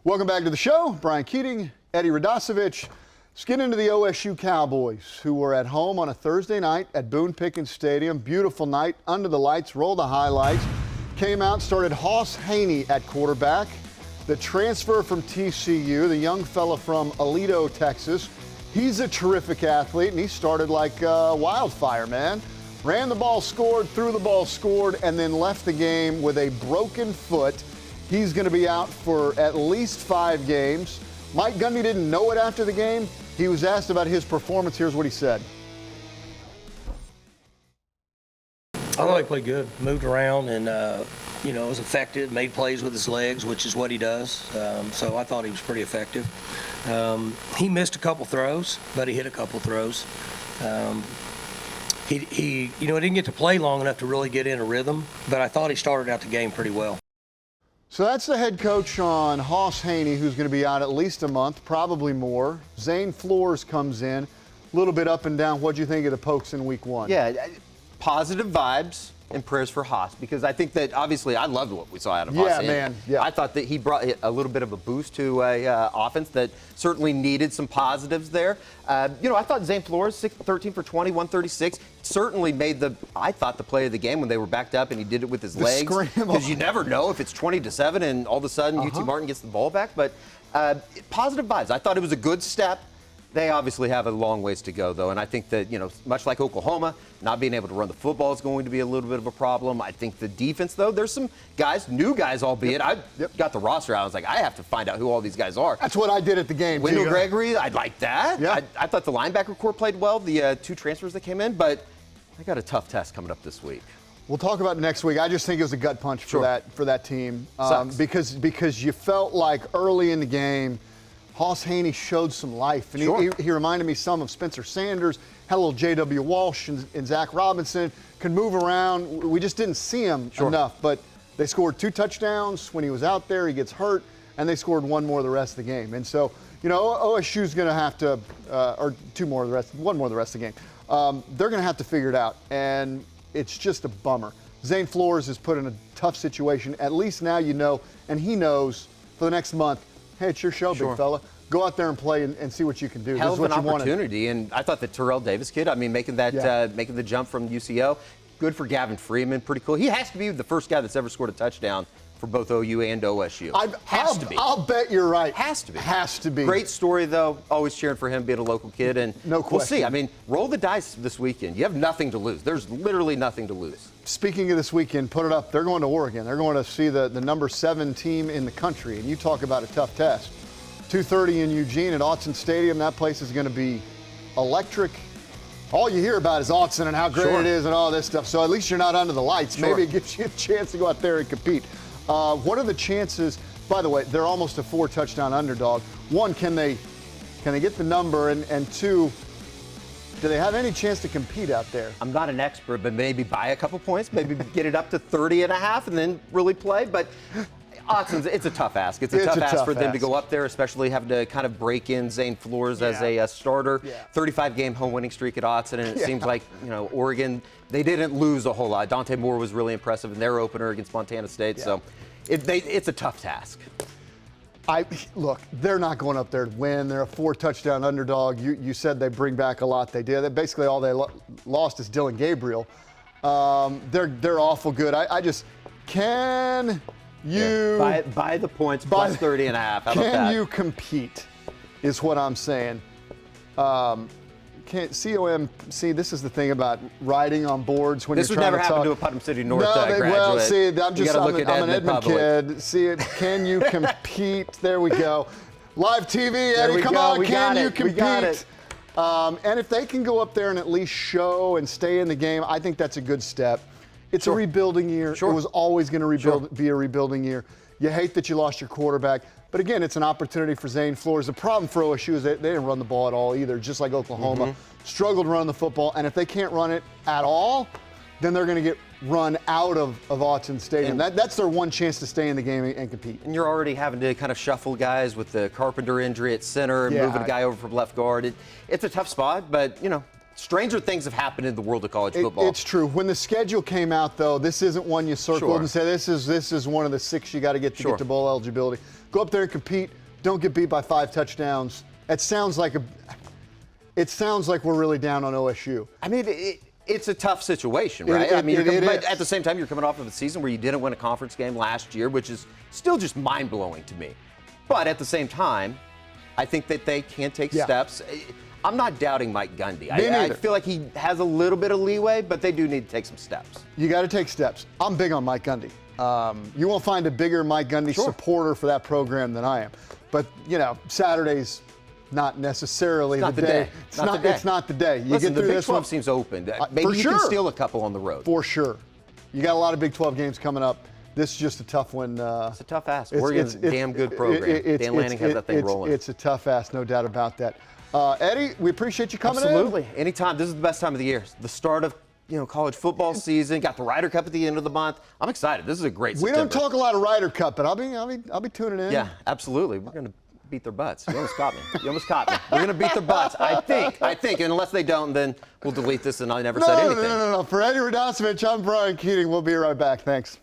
Welcome back to the show. Brian Keating, Eddie Radosevich. Let's get into the OSU Cowboys, who were at home on a Thursday night at Boone Pickens Stadium. Beautiful night, under the lights, roll the highlights. Came out, started Hauss Hejny at quarterback. The transfer from TCU, the young fella from Aledo, Texas. He's a terrific athlete, and he started like wildfire, man. Ran the ball, scored, threw the ball, scored, and then left the game with a broken foot. He's going to be out for at least 5 games. Mike Gundy didn't know it after the game. He was asked about his performance. Here's what he said. I thought he played good, moved around, and was effective, made plays with his legs, which is what he does. So I thought he was pretty effective. He missed a couple throws, but he hit a couple throws. He didn't get to play long enough to really get in a rhythm, but I thought he started out the game pretty well. So that's the head coach on Hauss Hejny, who's going to be out at least a month, probably more. Zane Flores comes in, a little bit up and down. What'd you think of the Pokes in week 1? Yeah, positive vibes and prayers for Hauss, because I think that obviously I loved what we saw out of Hauss. Yeah, man. Yeah. I thought that he brought a little bit of a boost to a offense that certainly needed some positives there. I thought Zane Flores, 13 for 20, 136, certainly made the play of the game when they were backed up and he did it with his legs. Because you never know if it's 20-7 and all of a sudden UT Martin gets the ball back. But positive vibes. I thought it was a good step. They obviously have a long ways to go, though, and I think that, much like Oklahoma, not being able to run the football is going to be a little bit of a problem. I think the defense, though, there's some guys, new guys, albeit. I got the roster out. I was like, I have to find out who all these guys are. That's what I did at the game, Wendell Gregory, I like that. Yeah. I thought the linebacker core played well, the 2 transfers that came in, but I got a tough test coming up this week. We'll talk about it next week. I just think it was a gut punch for that team because you felt like early in the game, Hauss Hejny showed some life, and he reminded me some of Spencer Sanders, had a little J.W. Walsh and Zach Robinson, could move around. We just didn't see him enough, but they scored 2 touchdowns when he was out there. He gets hurt, and they scored 1 more the rest of the game. And so, OSU's going to have to, or 2 more the rest, 1 more the rest of the game. They're going to have to figure it out, and it's just a bummer. Zane Flores is put in a tough situation. At least now you know, and he knows for the next month, hey, it's your show, big fella. Go out there and play and see what you can do. Hell of an opportunity, and I thought the Terrell Davis kid, making that making the jump from UCO, good for Gavin Freeman, pretty cool. He has to be the first guy that's ever scored a touchdown for both OU and OSU. Has to be. I'll bet you're right. Has to be. Has to be. Great story, though. Always cheering for him being a local kid, and no question. We'll see. Roll the dice this weekend. You have nothing to lose. There's literally nothing to lose. Speaking of this weekend, put it up. They're going to Oregon. They're going to see the number 7 team in the country, and you talk about a tough test. 2:30 in Eugene at Autzen Stadium. That place is going to be electric. All you hear about is Autzen and how great it is and all this stuff. So at least you're not under the lights. Maybe it gives you a chance to go out there and compete. What are the chances? By the way, they're almost a 4-touchdown underdog. 1, can they get the number? And 2, do they have any chance to compete out there? I'm not an expert, but maybe buy a couple points, maybe get it up to 30.5 and then really play. But Autzen's, it's a tough ask. It's a tough ask for them to go up there, especially having to kind of break in Zane Flores as a starter. 35-game home winning streak at Autzen, and it seems like, Oregon, they didn't lose a whole lot. Dante Moore was really impressive in their opener against Montana State, so it's a tough task. Look, they're not going up there to win. They're a 4-touchdown underdog. You said they bring back a lot. They did. Basically, all they lost is Dylan Gabriel. They're awful good. Can you buy the points plus 30.5? How about that? Can you compete? Is what I'm saying. COMC, this is the thing about riding on boards when this you're trying to talk. This would never happen to a Putnam City North graduate. Well, see, I'm an Edmond kid. See, can you compete? There we go. Live TV, Eddie, come on, can you compete? We got it. And if they can go up there and at least show and stay in the game, I think that's a good step. It's a rebuilding year. It was always going to be a rebuilding year. You hate that you lost your quarterback. But again, it's an opportunity for Zane Flores. The problem for OSU is they didn't run the ball at all either, just like Oklahoma. Struggled running the football. And if they can't run it at all, then they're going to get run out of Autzen Stadium. That's their one chance to stay in the game and compete. And you're already having to kind of shuffle guys with the Carpenter injury at center and moving a guy over from left guard. It's a tough spot, but, stranger things have happened in the world of college football. It's true. When the schedule came out, though, this isn't one you circled and say this is one of the 6 you got to get to bowl eligibility. Go up there and compete. Don't get beat by 5 touchdowns. It sounds like we're really down on OSU. I mean, it's a tough situation, right? But at the same time, you're coming off of a season where you didn't win a conference game last year, which is still just mind-blowing to me. But at the same time, I think that they can take steps. I'm not doubting Mike Gundy. I feel like he has a little bit of leeway, but they do need to take some steps. You got to take steps. I'm big on Mike Gundy. You won't find a bigger Mike Gundy supporter for that program than I am. But, Saturday's not necessarily the day. It's not the day. You get through the Big this 12 one. seems open. Maybe you can steal a couple on the road. For sure. You got a lot of Big 12 games coming up. This is just a tough one. It's a tough ask. Oregon's a damn good program. Dan Lanning has that thing rolling. It's a tough ask, no doubt about that. Eddie, we appreciate you coming in. Absolutely. Anytime. This is the best time of the year. The start of college football season. Got the Ryder Cup at the end of the month. I'm excited. This is a great September. We don't talk a lot of Ryder Cup, but I'll be tuning in. Yeah, absolutely. We're going to beat their butts. You almost caught me. We're going to beat their butts. I think. And unless they don't, then we'll delete this and I never said anything. No. For Eddie Radosevich, I'm Brian Keating. We'll be right back. Thanks.